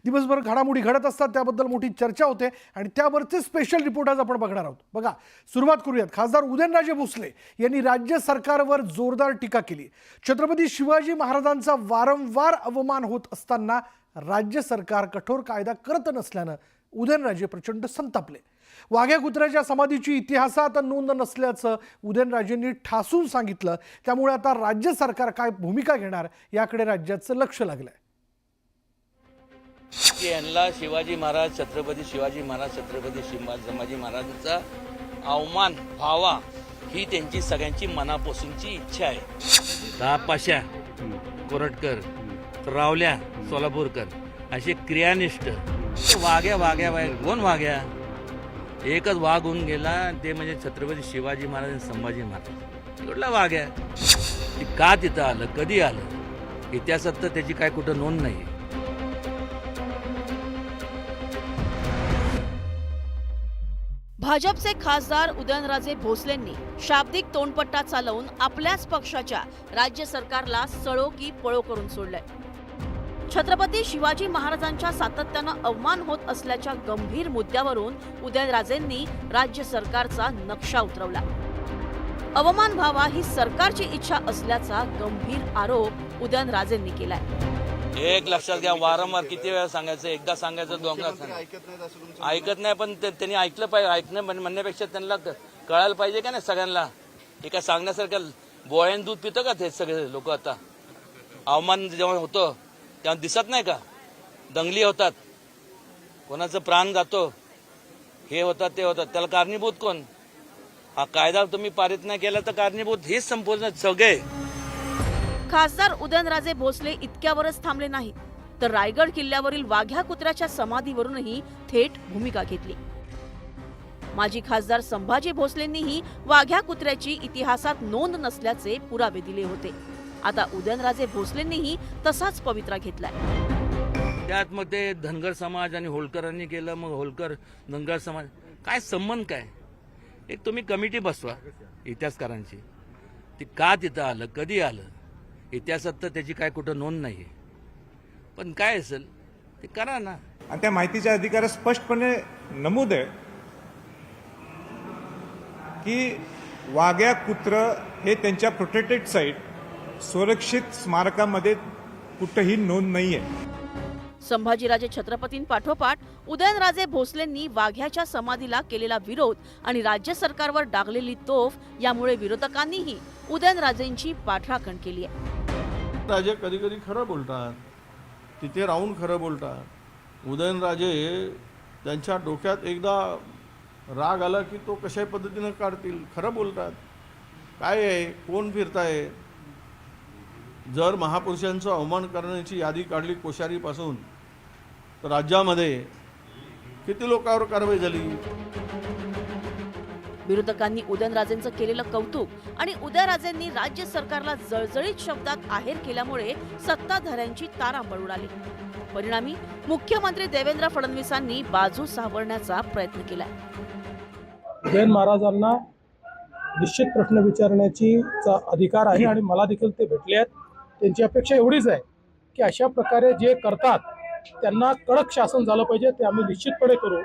दिवसभर घडामोडी घडत असतात, त्याबद्दल मोठी चर्चा होते आणि त्यावरचे स्पेशल रिपोर्ट आज आपण बघणार आहोत. बघा, सुरुवात करूयात. खासदार उदयनराजे भोसले यांनी राज्य सरकारवर जोरदार टीका केली. छत्रपती शिवाजी महाराजांचा वारंवार अवमान होत असताना राज्य सरकार कठोर कायदा करत नसल्यानं उदयनराजे प्रचंड संतापले. वाघ्या कुत्र्याच्या समाधीची इतिहासात नोंद नसल्याचं उदयनराजेंनी ठासून सांगितलं. त्यामुळे आता राज्य सरकार काय भूमिका घेणार याकडे राज्याचं लक्ष लागलंय. यांना शिवाजी महाराज छत्रपती शिवाजी महाराज छत्रपती संभाजी महाराजांचा अवमान व्हावा ही त्यांची सगळ्यांची मनापासूनची इच्छा आहे. पाशा कोरटकर, रावल्या सोलापूरकर असे क्रियानिष्ठ वाघ्या कोण वाघ्या एकच वाघ होऊन गेला, ते म्हणजे छत्रपती शिवाजी महाराज आणि संभाजी महाराज. कुठला वाघ आहे, का तिथं आलं, कधी आलं, इतिहासात तर त्याची काय कुठं नोंद नाही. भाजपचे खासदार उदयनराजे भोसलेंनी शाब्दिक तोंडपट्टा चालवून आपल्याच पक्षाच्या राज्य सरकारला सळो की पळो करून सोडलंय. छत्रपती शिवाजी महाराजांच्या सातत्यानं अवमान होत असल्याच्या गंभीर मुद्द्यावरून उदयनराजेंनी राज्य सरकारचा नक्षा उतरवला. अवमान व्हावा ही सरकारची इच्छा असल्याचा गंभीर आरोप उदयनराजेंनी केलाय. एक लक्षात घ्या, वारंवार किती वेळा सांगायचं, एकदा सांगायचं, दोनदा सांगायचं, ऐकत नाही. पण त्यांनी ऐकलं पाहिजे. ऐकणं म्हणण्यापेक्षा त्यांना कळायला पाहिजे का नाही सगळ्यांना. एका सांगण्यासारख्या बोळ्यान दूध पितं का ते सगळे लोक. आता अवमान जेव्हा होतं तेव्हा दिसत नाही का, दंगली होतात, कोणाचं प्राण जातो, हे होतात ते होतात, त्याला कारणीभूत कोण? हा कायदा तुम्ही पारित नाही केला तर कारणीभूत हेच संपूर्ण सगळे. खासदार उदयनराजे भोसले इतक्यावरच थांबले नाही, तर रायगड किल्ल्यावरील वाघ्या कुत्र्याच्या समाधीवरूनही थेट भूमिका घेतली. माजी खासदार संभाजी भोसलेंनीही वाघ्या कुत्र्याची इतिहासात नोंद नसल्याचे पुरावे दिले होते. आता उदयनराजे भोसलेंनीही तसाच पवित्रा घेतलाय. त्यात मग ते धनगर समाज आणि होळकरांनी केलं. मग होळकर धनगर समाज काय संबंध काय? एक तुम्ही कमिटी बसवा इतिहासकारांची, ती का तिथं आलं, कधी आलं, इतिहासात तर त्याची काय कुठं नोंद नाही. पण काय असेल ते करा ना. आणि त्या माहितीच्या अधिकारात स्पष्टपणे नमूद आहे की वाघ्या कुत्र हे त्यांच्या प्रोटेक्टेड साईट सुरक्षित स्मारकामध्ये कुठेही नोंद नाहीये. संभाजीराजे छत्रपतींपाठोपाठ उदयनराजे भोसलेंनी वाघ्याच्या समाधीला केलेला विरोध आणि राज्य सरकारवर डागलेली तोफ यामुळे विरोधकांनीही उदयनराजेंची पाठराखण केली आहे. राजे कधी कधी खरं बोलतात, तिथे राहून खरं बोलतात. उदयनराजे त्यांच्या डोक्यात एकदा राग आला की तो कशा पद्धतीनं काढतील. खरं बोलतात. काय आहे, कोण फिरताय? जर महापुरुषांचं अवमान करण्याची यादी काढली कोश्यारीपासून, तर राज्यामध्ये किती लोकांवर कारवाई झाली. विरोधकांनी उदयनराजेंचं केलेलं कौतुक आणि उदयनराजेंनी राज्य सरकारला जळजळीत शब्दात आहेर केल्यामुळे सत्ताधाऱ्यांची तारांबळ उडाली. परिणामी मुख्यमंत्री देवेंद्र फडणवीसांनी बाजू सावरण्याचा प्रयत्न केला. उदयन महाराजांना निश्चित प्रश्न विचारण्याची अधिकार आहे आणि मला देखील ते भेटले आहेत. त्यांची अपेक्षा एवढीच आहे की अशा प्रकारे जे करतात त्यांना कडक शासन झालं पाहिजे. ते आम्ही निश्चितपणे करू.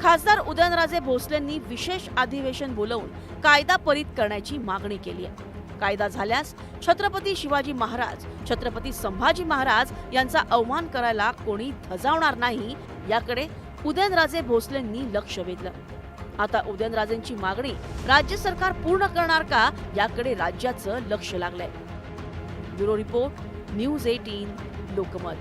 खासदार उदयनराजे भोसलेंनी विशेष अधिवेशन बोलवून कायदा परित करण्याची मागणी केली आहे. कायदा झाल्यास छत्रपती शिवाजी महाराज, छत्रपती संभाजी महाराज यांचा अवमान करायला कोणी धजावणार नाही, याकडे उदयनराजे भोसलेंनी लक्ष वेधलं. आता उदयनराजेंची मागणी राज्य सरकार पूर्ण करणार का, याकडे राज्याचं लक्ष लागलंय. Bureau report, news 18 Lokmat.